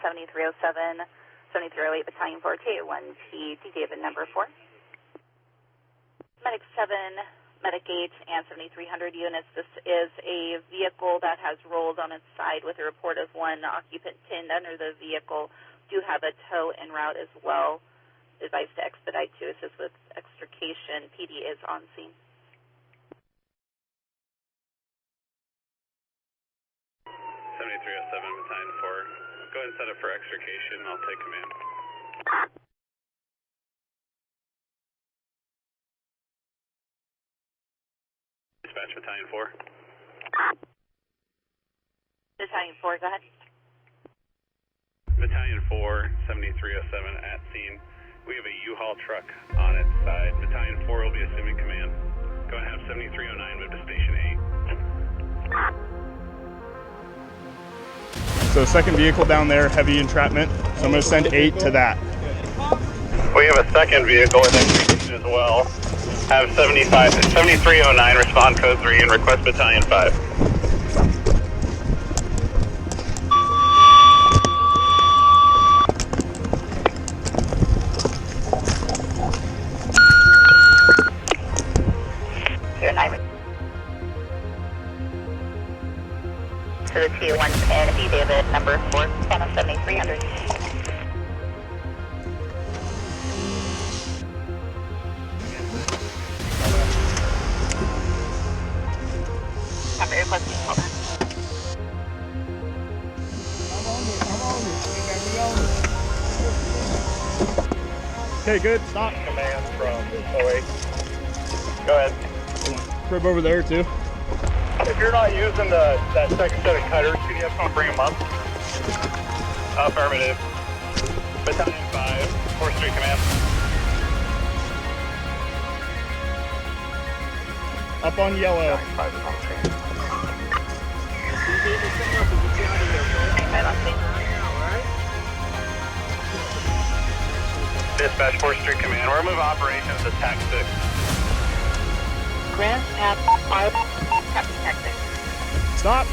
7307, 7308, Battalion 4, 𝗘𝗅𝘁𝗵𝗏, David number 4. Medic 7, Medic 8, and 7300 units. This is a vehicle that has rolled on its side with a report of one occupant pinned under the vehicle. Do have a tow en route as well. Advised to expedite to assist with extrication. PD is on scene. Battalion 4. Go ahead and set up for extrication. I'll take command. Dispatch Battalion 4. Battalion 4, go ahead. Battalion 4, 7307 at scene. We have a U-Haul truck on its side. Battalion 4 will be assuming command. Go ahead and have 7309 move to Station 8. So second vehicle down there, heavy entrapment. So I'm going to send 8 to that. We have a second vehicle with extrication as well. Have 7309 respond code 3 and request Battalion 5. To the T1 and David number 4, on 7300. Copy requesting hold on. Okay, good. Stop. Command from 08. Go ahead. Crib over there too. If you're not using that second set of cutters, can you have someone bring them up? Affirmative. Battalion 5, 4th Street Command. Up on yellow. 5 is on screen. Dispatch 4th Street Command, we'll remove operations to TAC 6. Grant at 5, Captain Texas. Stop.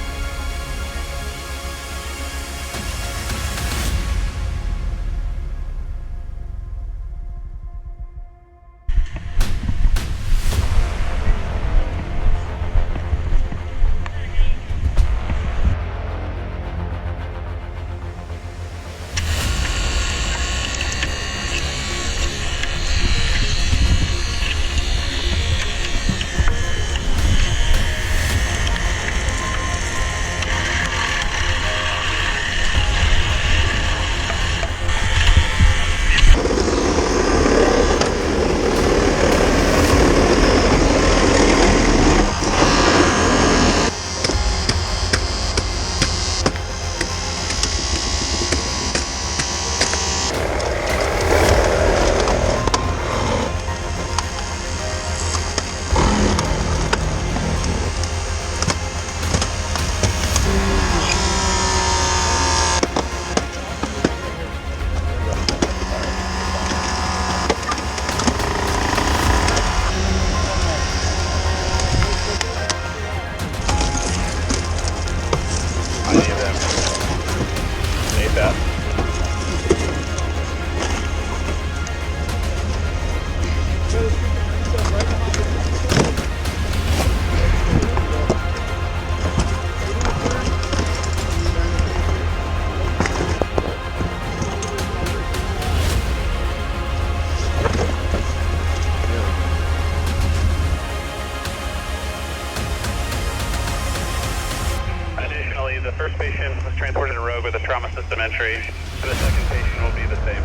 The first patient was transported to Rogue with a trauma system entry, and the second patient will be the same.